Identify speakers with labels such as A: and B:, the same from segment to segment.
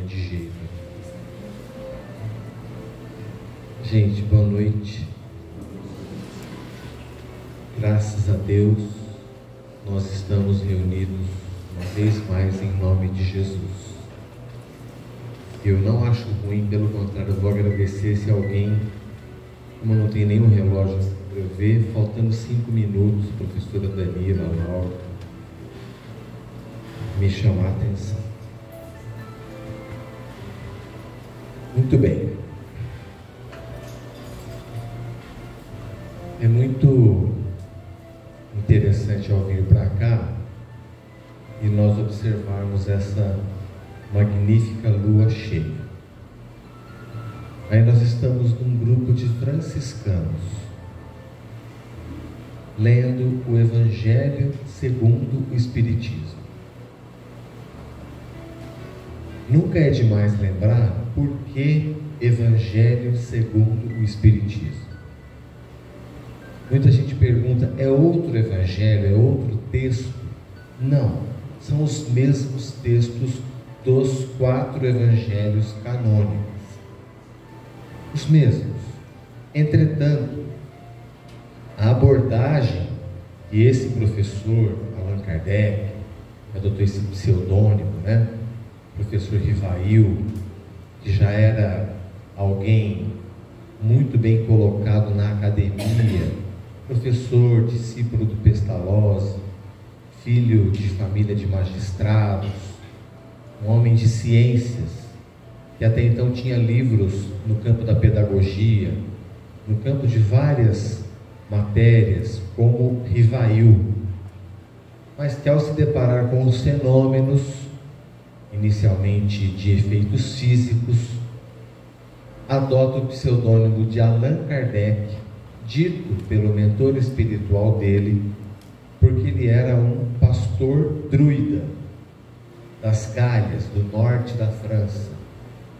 A: de jeito. Gente, boa noite. Graças a Deus, nós estamos reunidos uma vez mais em nome de Jesus. Eu não acho ruim, pelo contrário, eu vou agradecer se alguém, como não tem nenhum relógio para eu ver, faltando 5 minutos, professora Danila, Laura, me chamar a atenção. Muito bem. É muito interessante ao vir para cá e nós observarmos essa magnífica lua cheia. Aí nós estamos num grupo de franciscanos lendo o Evangelho segundo o Espiritismo. Nunca é demais lembrar por que Evangelho segundo o Espiritismo. Muita gente pergunta, é outro evangelho, é outro texto? Não, são os mesmos textos dos 4 evangelhos canônicos. Os mesmos. Entretanto, a abordagem que esse professor, Allan Kardec, que adotou esse pseudônimo, professor Rivail, que já era alguém muito bem colocado na academia, professor, discípulo do Pestalozzi, filho de família de magistrados, um homem de ciências, que até então tinha livros no campo da pedagogia, no campo de várias matérias, como Rivail, mas que ao se deparar com os fenômenos, inicialmente de efeitos físicos, adota o pseudônimo de Allan Kardec, dito pelo mentor espiritual dele, porque ele era um pastor druida das Galhas, do norte da França.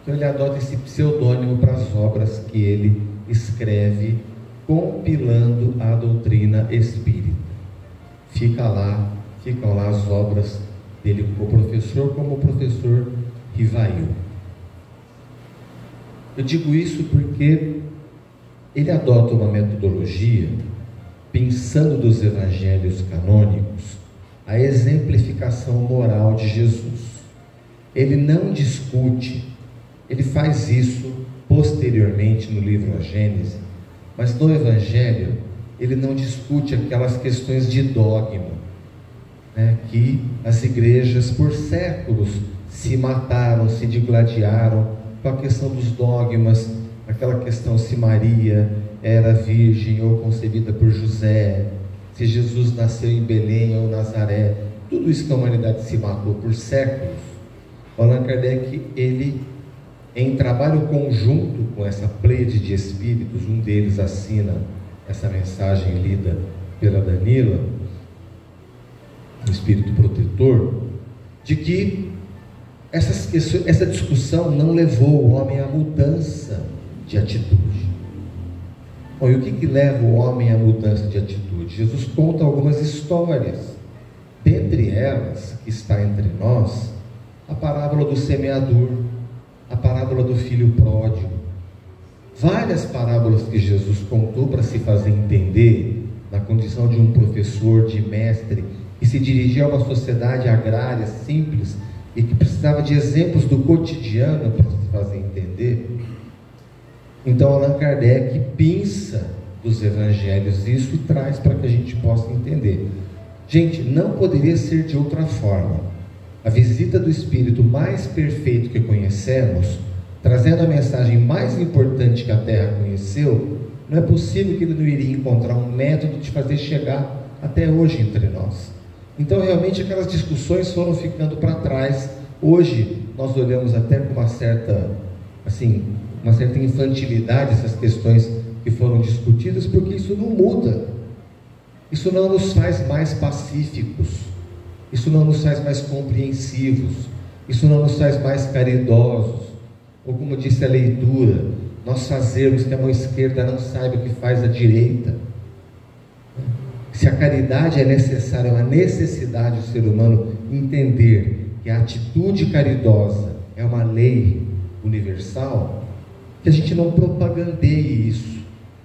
A: Então ele adota esse pseudônimo para as obras que ele escreve, compilando a doutrina espírita. Ficam lá as obras dele como o professor Rivail. Eu digo isso porque ele adota uma metodologia, pensando dos evangelhos canônicos, a exemplificação moral de Jesus. Ele não discute, ele faz isso posteriormente no livro A Gênese, mas no evangelho ele não discute aquelas questões de dogma, que as igrejas por séculos se mataram, se digladiaram com a questão dos dogmas, aquela questão se Maria era virgem ou concebida por José, se Jesus nasceu em Belém ou Nazaré, tudo isso que a humanidade se matou por séculos. Allan Kardec, ele, em trabalho conjunto com essa pleiade de espíritos, um deles assina essa mensagem lida pela Danila, o espírito protetor, de que essa discussão não levou o homem à mudança de atitude. Bom, e o que leva o homem à mudança de atitude? Jesus conta algumas histórias, dentre elas, que está entre nós, a parábola do semeador, a parábola do filho pródigo, várias parábolas que Jesus contou para se fazer entender, na condição de um professor, de mestre, que se dirigia a uma sociedade agrária simples e que precisava de exemplos do cotidiano para se fazer entender. Então Allan Kardec pinça dos evangelhos isso e traz para que a gente possa entender. Gente, não poderia ser de outra forma. A visita do Espírito mais perfeito que conhecemos, trazendo a mensagem mais importante que a Terra conheceu, não é possível que ele não iria encontrar um método de fazer chegar até hoje entre nós. Então realmente aquelas discussões foram ficando para trás. Hoje nós olhamos até com uma certa infantilidade essas questões que foram discutidas, porque isso não muda, isso não nos faz mais pacíficos, isso não nos faz mais compreensivos, isso não nos faz mais caridosos, ou como disse a leitura, nós fazermos que a mão esquerda não saiba o que faz a direita. Se a caridade é necessária, é uma necessidade do ser humano entender que a atitude caridosa é uma lei universal, que a gente não propagandeie isso,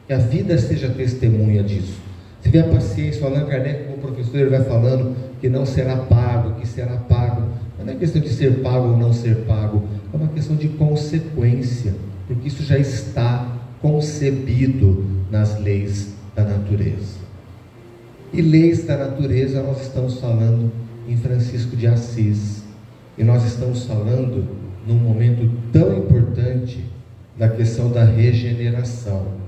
A: que a vida seja testemunha disso. Se vê a paciência, o Allan Kardec, como professor, ele vai falando que não será pago, que será pago. Mas não é questão de ser pago ou não ser pago, é uma questão de consequência, porque isso já está concebido nas leis da natureza. E leis da natureza nós estamos falando em Francisco de Assis, e nós estamos falando num momento tão importante da questão da regeneração.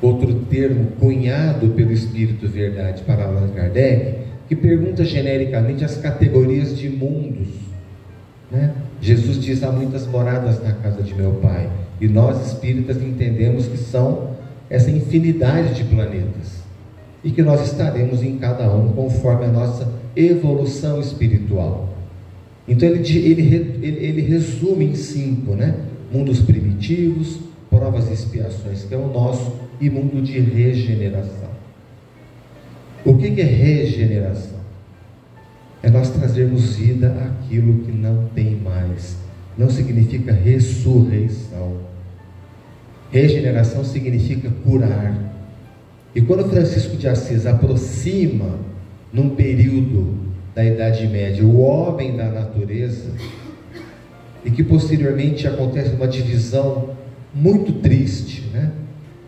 A: Outro termo cunhado pelo Espírito Verdade para Allan Kardec, que pergunta genericamente as categorias de mundos, né? Jesus diz: há muitas moradas na casa de meu Pai, e nós espíritas entendemos que são essa infinidade de planetas, e que nós estaremos em cada um conforme a nossa evolução espiritual. Então ele resume em 5, né? Mundos primitivos, provas e expiações, que é o nosso, e mundo de regeneração. O que é regeneração? É nós trazermos vida àquilo que não tem mais. Não significa ressurreição. Regeneração significa curar. E quando Francisco de Assis aproxima, num período da Idade Média, o homem da natureza, e que posteriormente acontece uma divisão muito triste, né?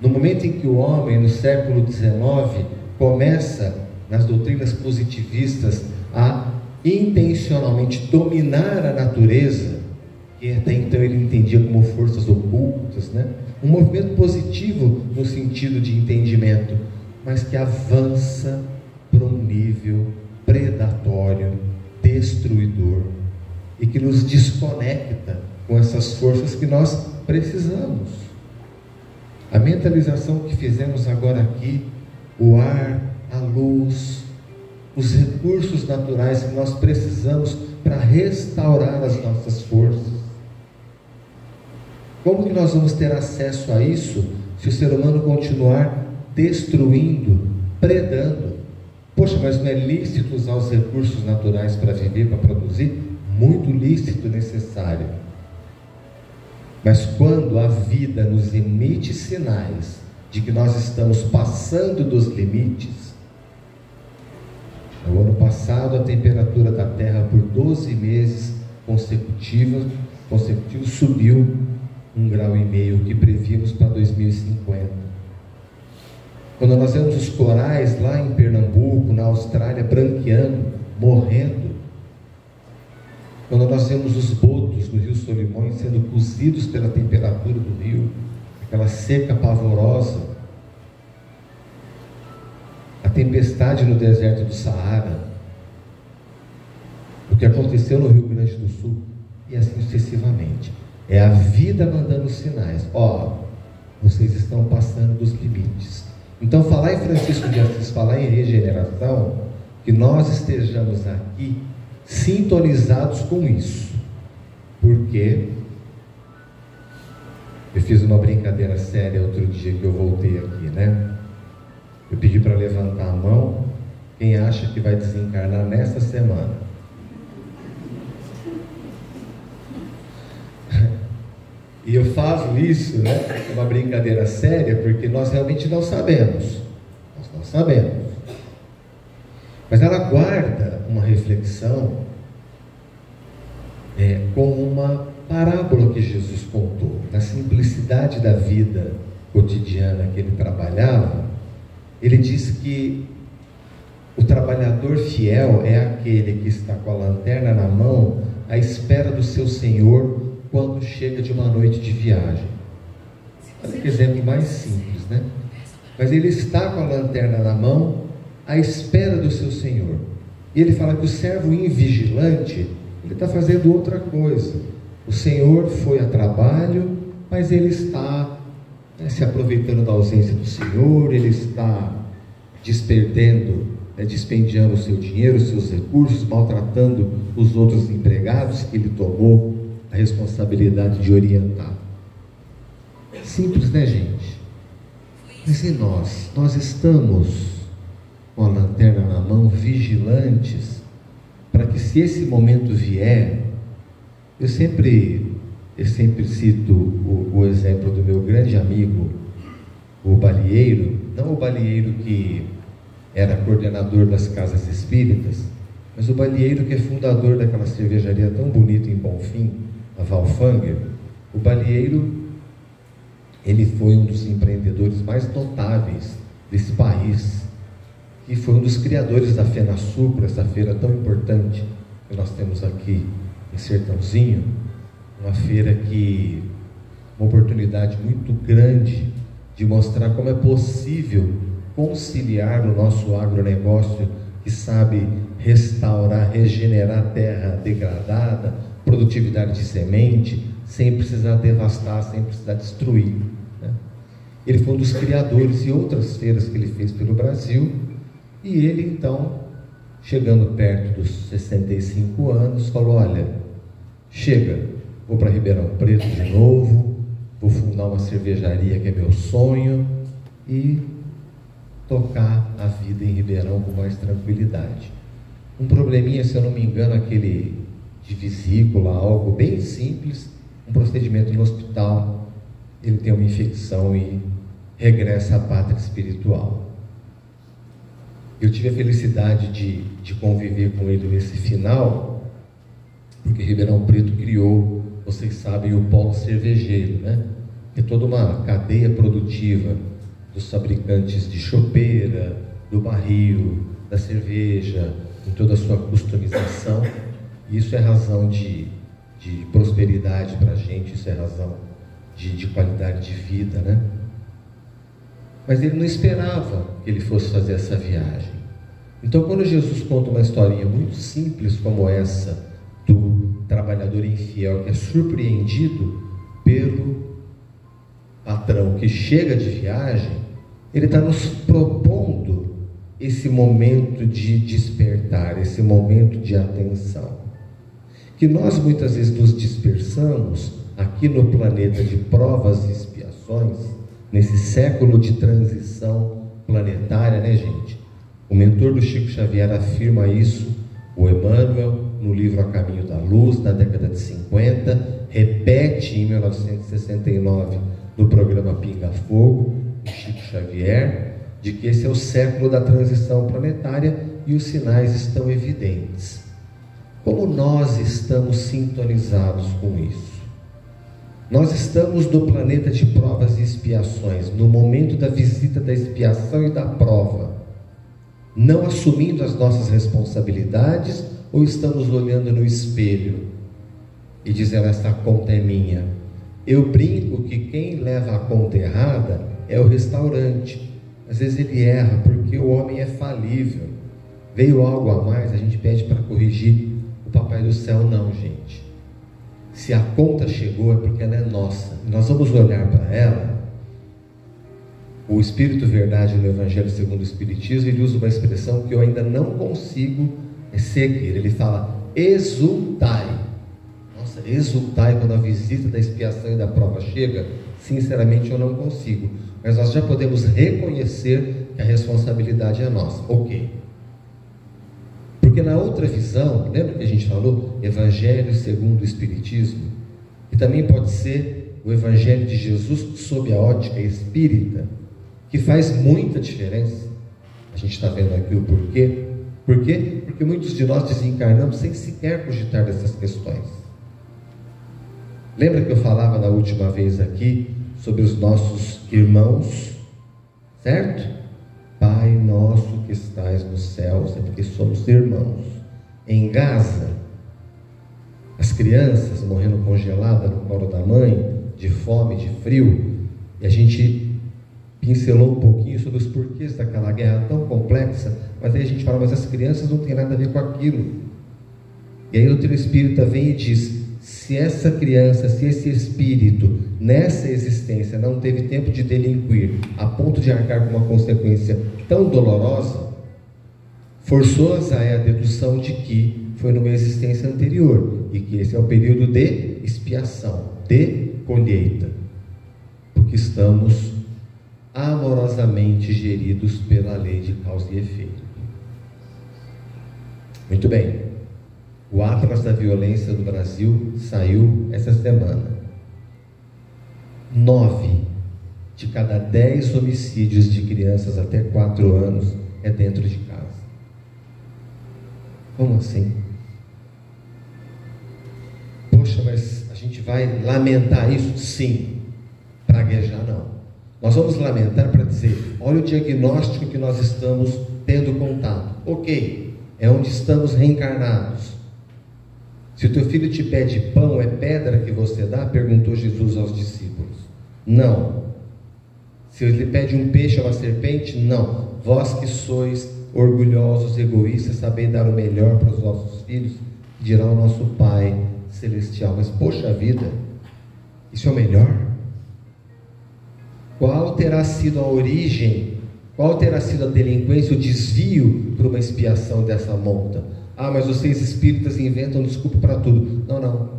A: No momento em que o homem, no século XIX, começa, nas doutrinas positivistas, a intencionalmente dominar a natureza, que até então ele entendia como forças ocultas, né? Um movimento positivo no sentido de entendimento, mas que avança para um nível predatório, destruidor, e que nos desconecta com essas forças que nós precisamos. A mentalização que fizemos agora aqui, o ar, a luz, os recursos naturais que nós precisamos para restaurar as nossas forças. Como que nós vamos ter acesso a isso se o ser humano continuar destruindo, predando? Poxa, mas não é lícito usar os recursos naturais para viver, para produzir? Muito lícito, necessário. Mas quando a vida nos emite sinais de que nós estamos passando dos limites, no ano passado a temperatura da Terra por 12 meses consecutivos subiu 1,5 grau, que prevíamos para 2050. Quando nós vemos os corais lá em Pernambuco, na Austrália, branqueando, morrendo, quando nós vemos os botos no Rio Solimões sendo cozidos pela temperatura do rio, aquela seca pavorosa, a tempestade no deserto do Saara, o que aconteceu no Rio Grande do Sul, e assim sucessivamente. É a vida mandando sinais: ó, vocês estão passando dos limites. Então, falar em Francisco de Assis, falar em regeneração, que nós estejamos aqui sintonizados com isso, porque eu fiz uma brincadeira séria outro dia que eu voltei aqui, né? Eu pedi para levantar a mão quem acha que vai desencarnar nessa semana. E eu faço isso, né? É uma brincadeira séria, porque nós realmente não sabemos. Nós não sabemos. Mas ela guarda uma reflexão com uma parábola que Jesus contou, na simplicidade da vida cotidiana que ele trabalhava. Ele diz que o trabalhador fiel é aquele que está com a lanterna na mão à espera do seu Senhor quando chega de uma noite de viagem. Olha que exemplo mais simples, né? Mas ele está com a lanterna na mão à espera do seu Senhor. E ele fala que o servo invigilante, ele está fazendo outra coisa. O Senhor foi a trabalho, mas ele está se aproveitando da ausência do Senhor, ele está dispendiando o seu dinheiro, os seus recursos, maltratando os outros empregados que ele tomou a responsabilidade de orientar. Simples, né, gente? Mas e nós? Nós estamos com a lanterna na mão, vigilantes, para que, se esse momento vier, Eu sempre cito o exemplo do meu grande amigo, o Balieiro, não o Balieiro que era coordenador das casas espíritas, mas o Balieiro que é fundador daquela cervejaria tão bonita em Bonfim, a Valfanger. O Balieiro, ele foi um dos empreendedores mais notáveis desse país, e foi um dos criadores da FenaSupra, essa feira tão importante que nós temos aqui em Sertãozinho, uma feira que, uma oportunidade muito grande de mostrar como é possível conciliar o nosso agronegócio, que sabe restaurar, regenerar terra degradada, produtividade de semente, sem precisar devastar, sem precisar destruir, né? Ele foi um dos criadores e outras feiras que ele fez pelo Brasil, e ele então, chegando perto dos 65 anos, falou: olha, chega, vou para Ribeirão Preto de novo, vou fundar uma cervejaria que é meu sonho, e tocar a vida em Ribeirão com mais tranquilidade. Um probleminha, se eu não me engano, aquele de vesícula, algo bem simples, um procedimento no hospital, ele tem uma infecção e regressa à pátria espiritual. Eu tive a felicidade de conviver com ele nesse final, porque Ribeirão Preto criou, vocês sabem, o polo cervejeiro, né? É toda uma cadeia produtiva dos fabricantes de chopeira, do barril, da cerveja, em toda a sua customização. E isso é razão de prosperidade para a gente, isso é razão de qualidade de vida, né? Mas ele não esperava que ele fosse fazer essa viagem. Então, quando Jesus conta uma historinha muito simples como essa, do trabalhador infiel que é surpreendido pelo patrão que chega de viagem, ele está nos propondo esse momento de despertar, esse momento de atenção. Que nós muitas vezes nos dispersamos aqui no planeta de provas e expiações, nesse século de transição planetária, né, gente? O mentor do Chico Xavier afirma isso, o Emmanuel, no livro A Caminho da Luz, na década de 50, repete em 1969, no programa Pinga Fogo, do Chico Xavier, de que esse é o século da transição planetária e os sinais estão evidentes. Como nós estamos sintonizados com isso? Nós estamos no planeta de provas e expiações, no momento da visita da expiação e da prova, não assumindo as nossas responsabilidades, ou estamos olhando no espelho e dizendo: essa conta é minha? Eu brinco que quem leva a conta errada é o restaurante. Às vezes ele erra porque o homem é falível, veio algo a mais, a gente pede para corrigir. O Papai do Céu não, gente. Se a conta chegou é porque ela é nossa, nós vamos olhar para ela. O Espírito Verdade no Evangelho segundo o Espiritismo, ele usa uma expressão que eu ainda não consigo seguir. Ele fala: exultai. Nossa, exultai quando a visita da expiação e da prova chega. Sinceramente eu não consigo, mas nós já podemos reconhecer que a responsabilidade é nossa. Ok. Porque na outra visão, lembra que a gente falou? Evangelho segundo o Espiritismo, que também pode ser o Evangelho de Jesus sob a ótica espírita, que faz muita diferença. A gente está vendo aqui o porquê. Por quê? Porque muitos de nós desencarnamos sem sequer cogitar dessas questões. Lembra que eu falava na última vez aqui sobre os nossos irmãos, certo? Pai nosso que estais nos céus, é porque somos irmãos. Em Gaza, as crianças morrendo congeladas no colo da mãe, de fome, de frio, e a gente pincelou um pouquinho sobre os porquês daquela guerra tão complexa, mas aí a gente fala: mas as crianças não têm nada a ver com aquilo. E aí o teu espírita vem e diz: se essa criança, se esse espírito nessa existência não teve tempo de delinquir a ponto de arcar com uma consequência tão dolorosa, forçosa é a dedução de que foi numa existência anterior, e que esse é o período de expiação, de colheita, porque estamos amorosamente geridos pela lei de causa e efeito. Muito bem. O Atlas da Violência do Brasil saiu essa semana. 9 de cada 10 homicídios de crianças até 4 anos é dentro de casa. Como assim? Poxa, mas a gente vai lamentar isso? Sim. Praguejar não. Nós vamos lamentar para dizer, olha o diagnóstico que nós estamos tendo contato. Ok, é onde estamos reencarnados. Se o teu filho te pede pão, é pedra que você dá? Perguntou Jesus aos discípulos. Não. Se ele pede um peixe ou uma serpente? Não. Vós que sois orgulhosos, egoístas, sabei dar o melhor para os vossos filhos, dirá o nosso Pai Celestial. Mas poxa vida, isso é o melhor? Qual terá sido a origem, qual terá sido a delinquência, o desvio para uma expiação dessa monta? Ah, mas vocês espíritas inventam desculpa para tudo. Não, não.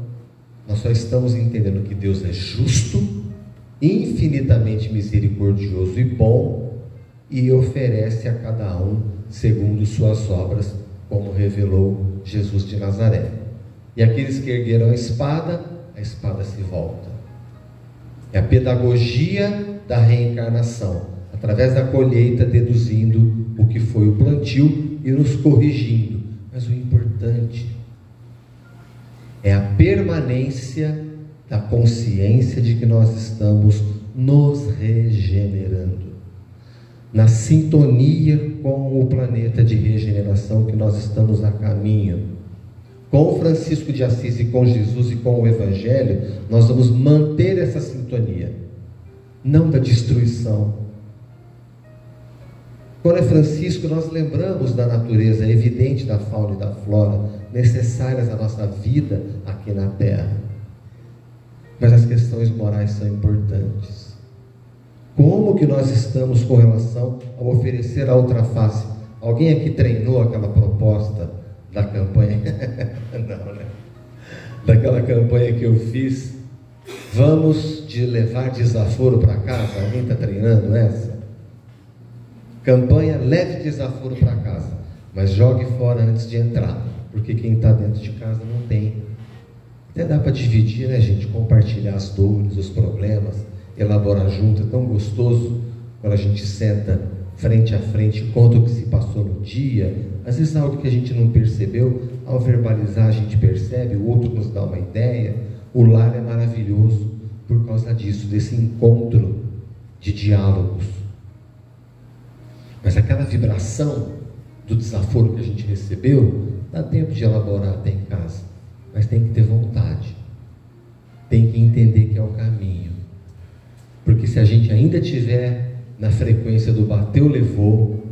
A: Nós só estamos entendendo que Deus é justo, infinitamente misericordioso e bom, e oferece a cada um segundo suas obras, como revelou Jesus de Nazaré. E aqueles que ergueram a espada se volta. É a pedagogia da reencarnação, através da colheita, deduzindo o que foi o plantio e nos corrigindo. Mas o importante é a permanência da consciência de que nós estamos nos regenerando, na sintonia com o planeta de regeneração que nós estamos a caminho. Com Francisco de Assis e com Jesus e com o Evangelho, nós vamos manter essa sintonia, não da destruição. Quando é Francisco, nós lembramos da natureza evidente da fauna e da flora, necessárias à nossa vida aqui na Terra. Mas as questões morais são importantes. Como que nós estamos com relação a oferecer a outra face? Alguém aqui treinou aquela proposta da campanha? Não, né? Daquela campanha que eu fiz, vamos levar desaforo para casa? Alguém está treinando essa? Campanha, leve desaforo para casa, mas jogue fora antes de entrar, porque quem está dentro de casa não tem. Até dá para dividir, né, gente? Compartilhar as dores, os problemas, elaborar junto. É tão gostoso quando a gente senta frente a frente, conta o que se passou no dia. Às vezes algo que a gente não percebeu, ao verbalizar a gente percebe, o outro nos dá uma ideia. O lar é maravilhoso por causa disso, desse encontro de diálogos. Mas aquela vibração do desaforo que a gente recebeu, dá tempo de elaborar até em casa, mas tem que ter vontade, tem que entender que é o caminho, porque se a gente ainda estiver na frequência do bateu, levou,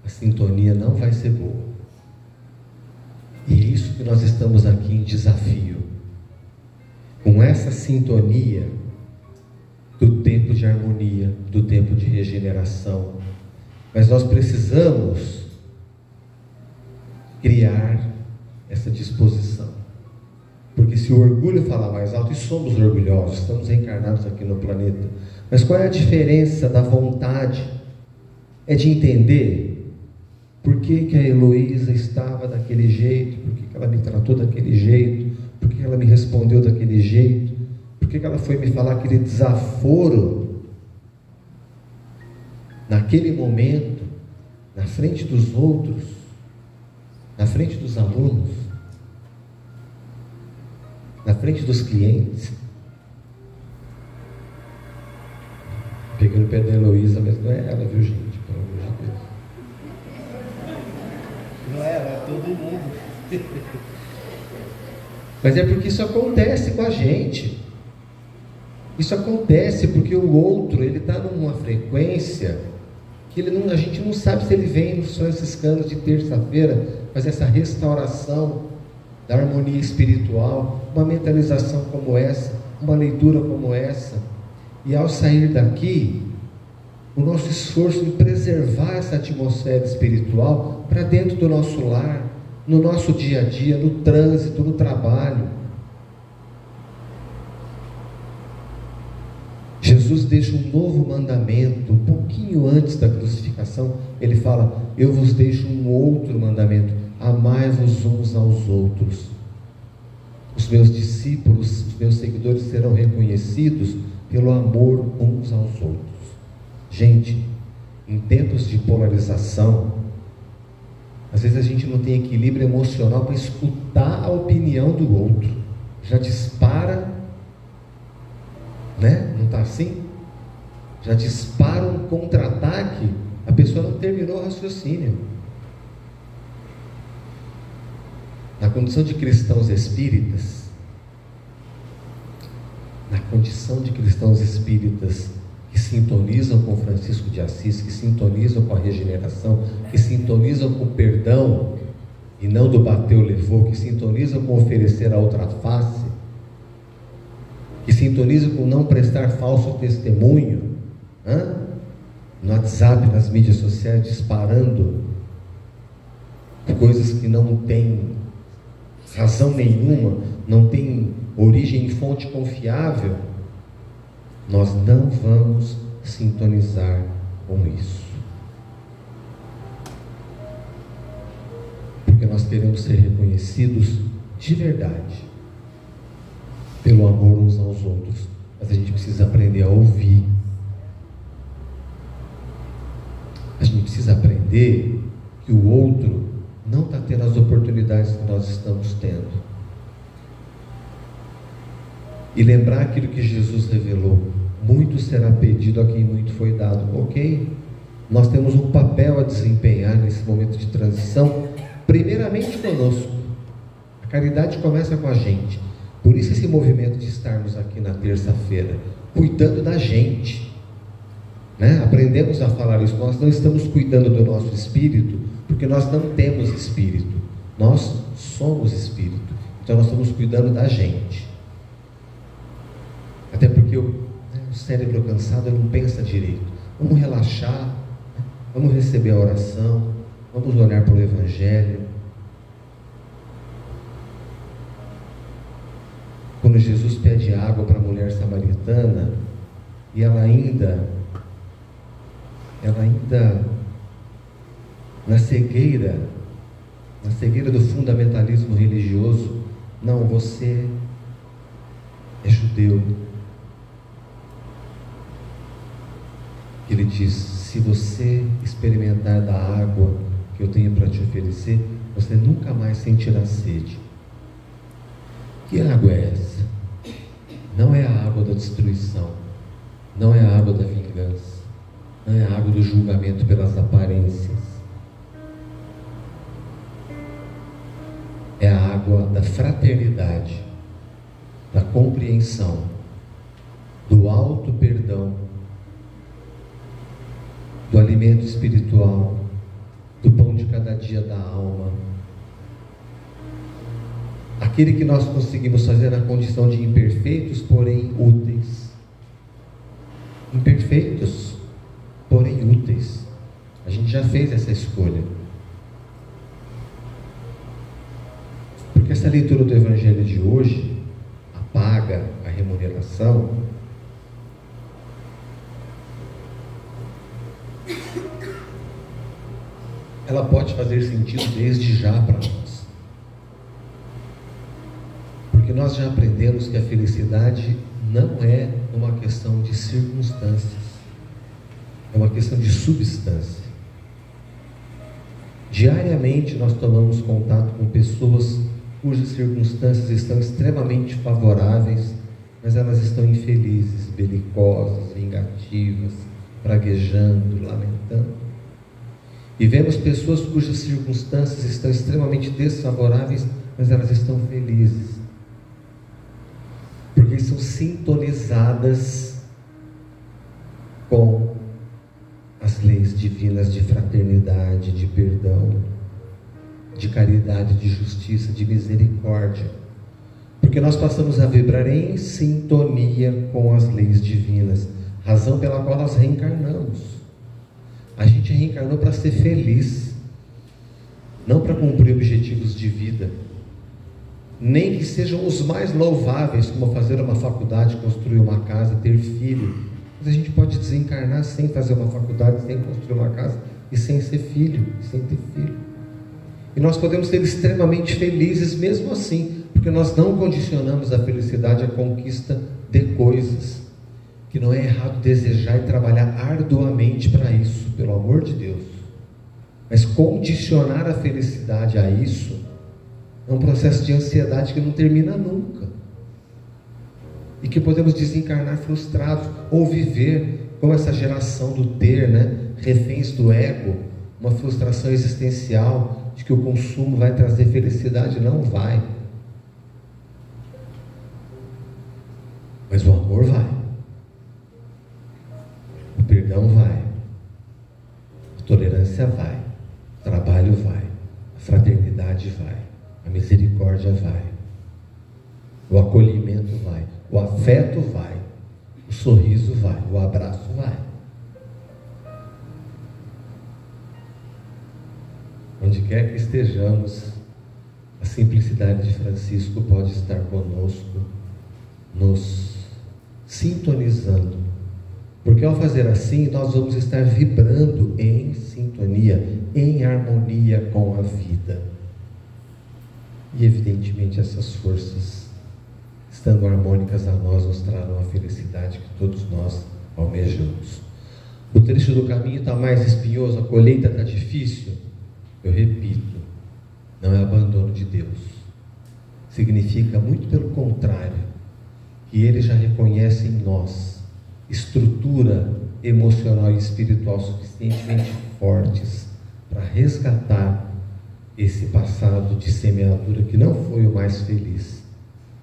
A: a sintonia não vai ser boa. E é isso que nós estamos aqui em desafio, com essa sintonia do tempo de harmonia, do tempo de regeneração. Mas nós precisamos criar essa disposição, porque se o orgulho falar mais alto, e somos orgulhosos, estamos encarnados aqui no planeta, mas qual é a diferença da vontade? É de entender por que a Heloísa estava daquele jeito, por que ela me tratou daquele jeito, por que ela me respondeu daquele jeito, por que ela foi me falar aquele desaforo naquele momento, na frente dos outros, na frente dos alunos, na frente dos clientes. Pegando o pé da Heloísa, mas não é ela, viu, gente? Pelo amor de Deus.
B: Não é ela, é todo mundo.
A: Mas é porque isso acontece com a gente. Isso acontece porque o outro, ele está numa frequência que a gente não sabe se ele vem nos franciscanos de terça-feira fazer essa restauração da harmonia espiritual, uma mentalização como essa, uma leitura como essa. E ao sair daqui, o nosso esforço em preservar essa atmosfera espiritual para dentro do nosso lar, no nosso dia a dia, no trânsito, no trabalho. Jesus deixa um novo mandamento, um pouquinho antes da crucificação. Ele fala: eu vos deixo um outro mandamento, amai-vos uns aos outros. Os meus discípulos, os meus seguidores serão reconhecidos pelo amor uns aos outros. Gente, em tempos de polarização, às vezes a gente não tem equilíbrio emocional para escutar a opinião do outro. Já dispara, né? Não está assim? Já dispara um contra-ataque, a pessoa não terminou o raciocínio. Na condição de cristãos espíritas, que sintonizam com Francisco de Assis, que sintonizam com a regeneração, que sintonizam com o perdão, e não do bateu, levou, que sintonizam com oferecer a outra face, que sintonizam com não prestar falso testemunho, no WhatsApp, nas mídias sociais, disparando coisas que não têm razão nenhuma, não tem origem em fonte confiável, nós não vamos sintonizar com isso, porque nós queremos ser reconhecidos de verdade pelo amor uns aos outros, mas a gente precisa aprender a ouvir, a gente precisa aprender que o outro não está tendo as oportunidades que nós estamos tendo, e lembrar aquilo que Jesus revelou: muito será pedido a quem muito foi dado. Ok, nós temos um papel a desempenhar nesse momento de transição, primeiramente conosco. A caridade começa com a gente, por isso esse movimento de estarmos aqui na terça-feira, cuidando da gente, né? Aprendemos a falar isso, nós não estamos cuidando do nosso espírito, porque nós não temos espírito, nós somos espírito, então nós estamos cuidando da gente, até porque o cérebro cansado não pensa direito. Vamos relaxar, vamos receber a oração, vamos olhar para o Evangelho. Quando Jesus pede água para a mulher samaritana, e ela ainda na cegueira do fundamentalismo religioso: não, você é judeu. Ele diz: se você experimentar da água que eu tenho para te oferecer, você nunca mais sentirá sede. Que água é essa? Não é a água da destruição, não é a água da vingança, não é a água do julgamento pelas aparências. É a água da fraternidade, da compreensão, do alto perdão, do alimento espiritual, do pão de cada dia da alma, aquele que nós conseguimos fazer na condição de imperfeitos, porém úteis. Imperfeitos, porém úteis. A gente já fez essa escolha, porque essa leitura do Evangelho de hoje, a paga, a remuneração, ela pode fazer sentido desde já para nós, porque nós já aprendemos que a felicidade não é uma questão de circunstâncias, é uma questão de substância. Diariamente nós tomamos contato com pessoas cujas circunstâncias estão extremamente favoráveis, mas elas estão infelizes, belicosas, vingativas, praguejando, lamentando. E vemos pessoas cujas circunstâncias estão extremamente desfavoráveis, mas elas estão felizes, porque são sintonizadas com as leis divinas de fraternidade, de perdão, de caridade, de justiça, de misericórdia, porque nós passamos a vibrar em sintonia com as leis divinas, razão pela qual nós reencarnamos. A gente reencarnou para ser feliz, não para cumprir objetivos de vida, nem que sejam os mais louváveis, como fazer uma faculdade, construir uma casa, ter filho. Mas a gente pode desencarnar sem fazer uma faculdade, sem construir uma casa e sem ser filho, sem ter filho. E nós podemos ser extremamente felizes mesmo assim, porque nós não condicionamos a felicidade à conquista de coisas, que não é errado desejar e trabalhar arduamente para isso, pelo amor de Deus. Mas condicionar a felicidade a isso é um processo de ansiedade que não termina nunca. E que podemos desencarnar frustrados, ou viver como essa geração do ter, reféns do ego, uma frustração existencial de que o consumo vai trazer felicidade. Não vai. Mas o amor vai. O perdão vai. A tolerância vai. O trabalho vai. A fraternidade vai. A misericórdia vai. O acolhimento vai. O afeto vai. O sorriso vai. O abraço vai. Onde quer que estejamos, a simplicidade de Francisco pode estar conosco, nos sintonizando. Porque ao fazer assim, nós vamos estar vibrando em sintonia, em harmonia com a vida. E evidentemente essas forças, estando harmônicas a nós, nos trarão a felicidade que todos nós almejamos. O trecho do caminho está mais espinhoso, a colheita está difícil. Eu repito, não é abandono de Deus. Significa muito pelo contrário, que Ele já reconhece em nós estrutura emocional e espiritual suficientemente fortes para resgatar esse passado de semeadura que não foi o mais feliz,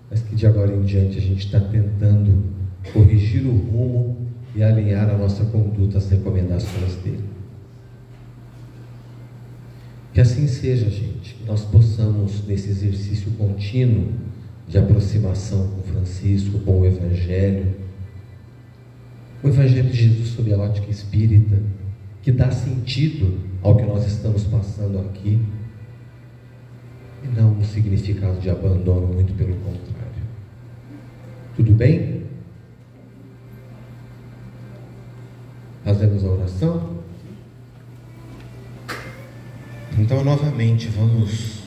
A: mas que de agora em diante a gente está tentando corrigir o rumo e alinhar a nossa conduta às recomendações dele. Que assim seja, gente, que nós possamos, nesse exercício contínuo de aproximação com Francisco, com o Evangelho de Jesus sob a ótica espírita, que dá sentido ao que nós estamos passando aqui, e não um significado de abandono, muito pelo contrário. Tudo bem? Fazemos a oração? Então, novamente, vamos